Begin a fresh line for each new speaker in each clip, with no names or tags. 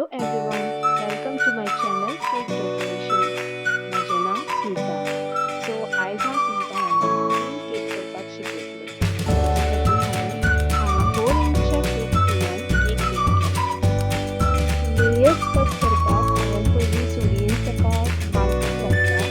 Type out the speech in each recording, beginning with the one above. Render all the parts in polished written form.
Hello everyone, welcome to my channel Cake Decoration. माझे नाव स्मिता. सो आज हा स्मिता यांना केक करपाक शिकयतले. त्यासाठी हांवें 4 इंचच्या केक टिनान केक बेक केला. लेयर्स कट करपाक हांवें पयलीं सुरयेन ताका बांदून घातला.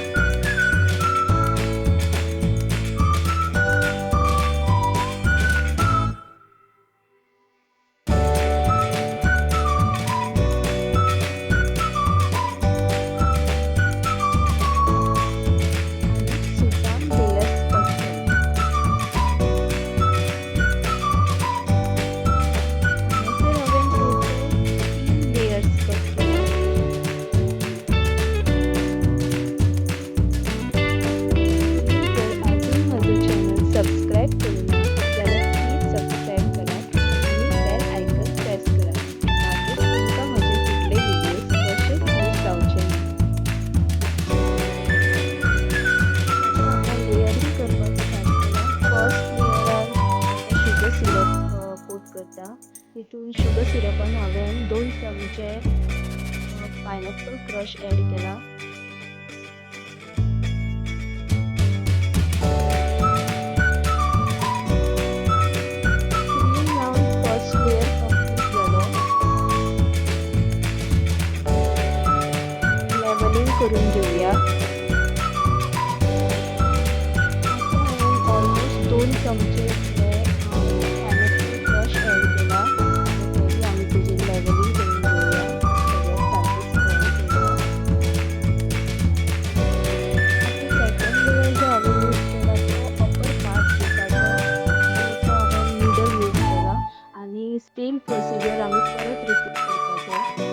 आणि सुतान लेयर्स कट केले. हांगासर हांवें टोटल 3 लेयर्स कट केले. तुम्ही जर अजून माझं चॅनल सबस्क्राईब केलं ना जाल्यार प्लीज सबस्क्राईब करात आणि बेल आयकन प्रेस करात. मागीर तुमकां म्हजे फुडले व्हिडिओज कशेच मिस जावचे ना. आतां हांव लेयरींग करपाक स्टार्ट केलां. फर्स्ट लेयरार शुगर सिरप कोट करता. हितून शुगर सिरपान हांवें 2 चमचे पायनॅपल क्रश एड केला. क्रीम लावन फर्स्ट लेयर कंप्लीट जालो. लेवलिंग करून घेवया. आतां हांवें ऑलमोस्ट 2 चमचे पायनॅपल क्रश एड केला. पयलीं आमी तेजेर लेवलिंग करून घेवया. सगळें सारकें स्प्रेड करूया. आतां सेकंड लेयर जो हांवें यूज केला तो अपर पार्ट केकाचो तो हांवें मिडल यूज केला आनी सेम प्रोसिजर आमी परत रिपीट करपाचो.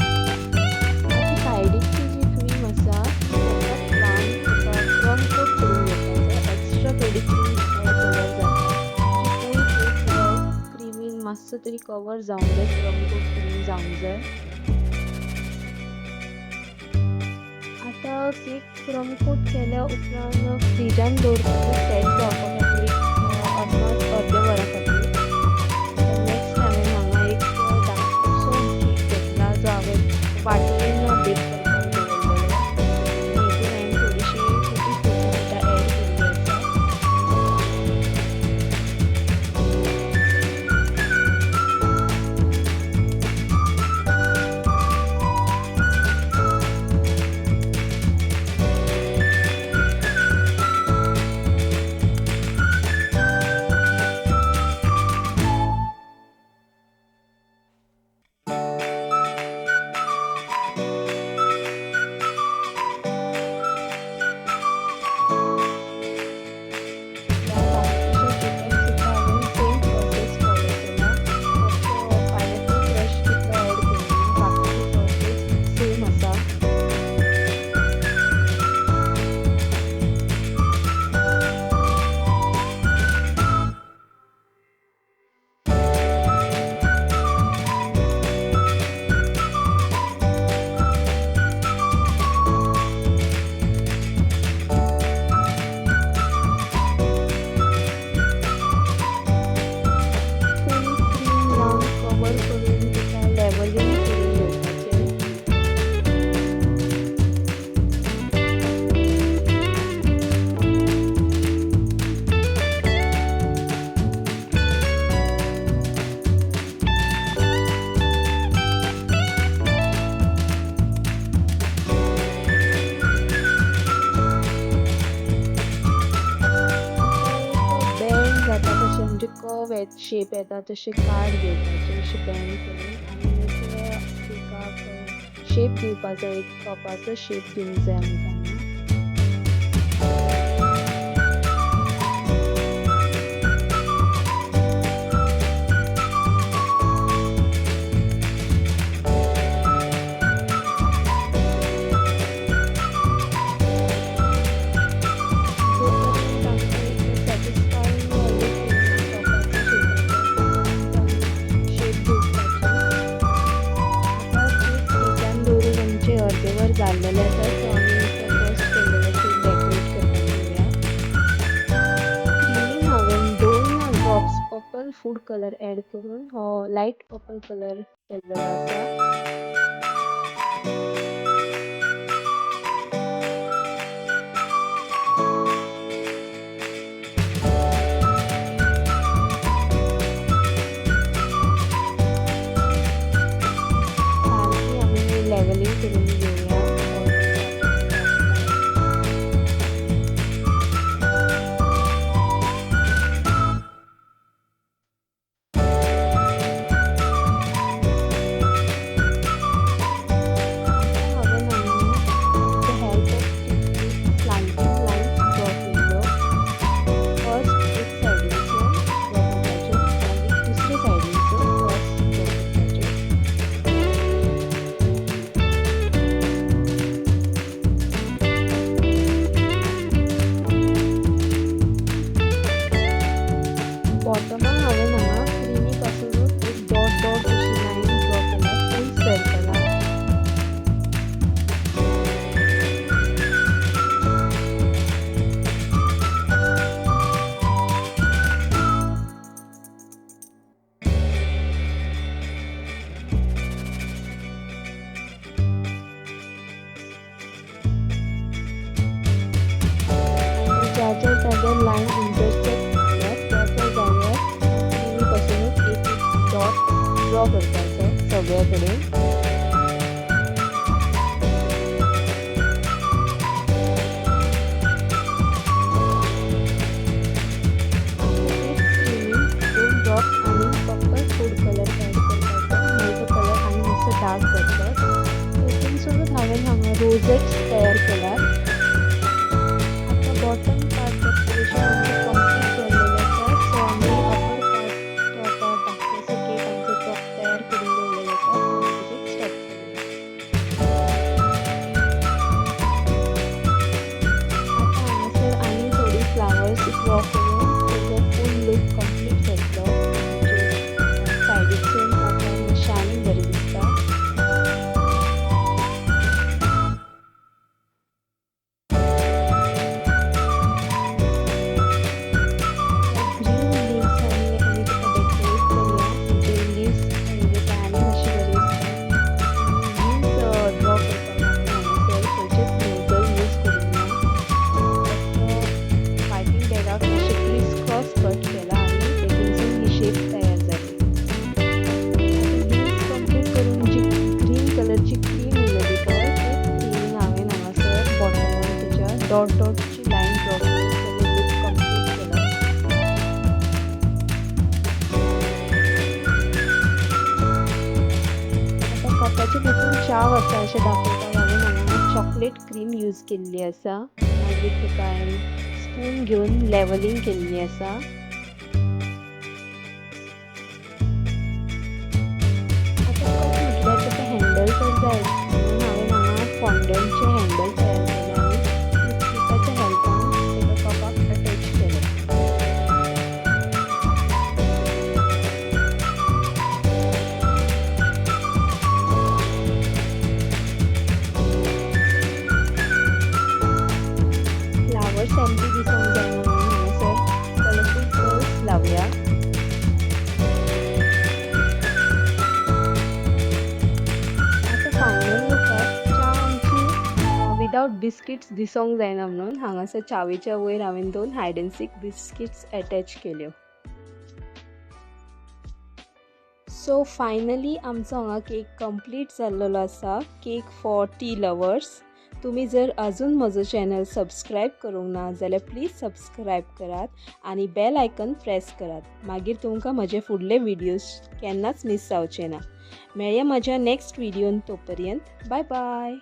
आतां सायडीकची जी क्रीम आसा ताका क्रम कोट करून घेवपाचो. एक्स्ट्रा थोडी क्रीम एड केल्यार जाता. जी फूल केक क्रिमीन मातसो तरी कवर जावंक जाय. क्रम कोट करून जावंक जाय. आतां केक क्रम कोट केल्या उपरांत फ्रिजान दवरपाचो सेट जावपा खातीर अदमास अर्द्या वरा खातीर. नेक्स्ट हांवें हांगा एक धाकटोसो केक घेतला जो हांवें वाटयेन बेक करपाक दवरलेलो आनी हितून हांवें थोडीशी टुटी फ्रुटी एड केल्ली आसा. शेप येता तसे कार्ड घेवपाचे अशे बेंड करून आनी केकाक शेप दिवपाचो एक कपाचो शेप दिवंक जाय आमकां हांगा. अर्देवर जाल्लेले आसा सो आमी फर्स्ट केक डेकोरेट करपाक घेवया. क्रीमीन हांवें 2 drops purple food colour add करून हो लायट पर्पल कलर केल्लो आसा. लेवलिंग करून घेऊया. बॉटमाक हांवें हांगा क्रिमी पासूनच एक डॉट डॉट अशी लायन ड्रॉ केल्या फूल सर्कलाक. ज्या ज्या जाग्यार लायन इंटरसेक्ट ड्रॉ करपाचो सगळे कडेन. दोन ड्रॉप्स आणि पर्पल फूड कलर एड करपाचो मागीर तो कलर आनी मातसो डार्क करता. तितून सोबत हांवें हांगा रोजेट्स तयार केल्यात. आतां बॉटम पार्ट डेकोरेशन आमचें कंप्लीट जाल्लेलें आसा सो आमी अपर पार्ट तो आतां धाकटोसो केक आमचो तो तयार करून दवरलेलो आसा स्टार्ट करूया. आतां हांगासर आनी थोडी फ्लावर्स ड्रॉ करून तेजो फूल लूक कंप्लीट जातलो. सायडीकसून आतां शायनींग बरें दिसता. डॉट डॉटची लाईन ड्रॉ करून त्याचं लूक कंप्लीट केला. आता कपाच्या भितून चाव आसा अशें दाखयता हांवें हांगा चॉकलेट क्रीम यूज केल्ली आसा. मागीर तुका हांवें स्पून घेवन लेवलिंग केल्ली आसा. आता कप म्हटल्यार तुका हँडल तर जाय म्हणून हांवें हांगा फॉन्डंटचे हँडल तयार केले आनी क्लिपाच्या हेल्पान तेका कपाक अटॅच केले. फ्लावर्स एम्प्टी दिसूंक जायना म्हणून हांगासर कलरफूल पर्ल्स लावया. विदाउट बिस्किट्स दिसूंक जायना म्हणून हांगासर चावेच्या वयर हांवें 2 hide and seek biscuits attach केल्यो. सो फायनली आमचो हांगा केक कंप्लीट जाल्लो आसा. Cake for T lovers. तुम्ही जर अजून म्हजो चॅनल सबस्क्रायब करूंक ना जाल्यार प्लीज सबस्क्रायब करात आनी बेल आयकन प्रेस करात. मागीर तुमकां म्हजे फुडले व्हिडियोज केन्नाच मिस जावचे ना. मेळया म्हज्या नेक्स्ट व्हिडियोन. तोपर्यंत बाय बाय.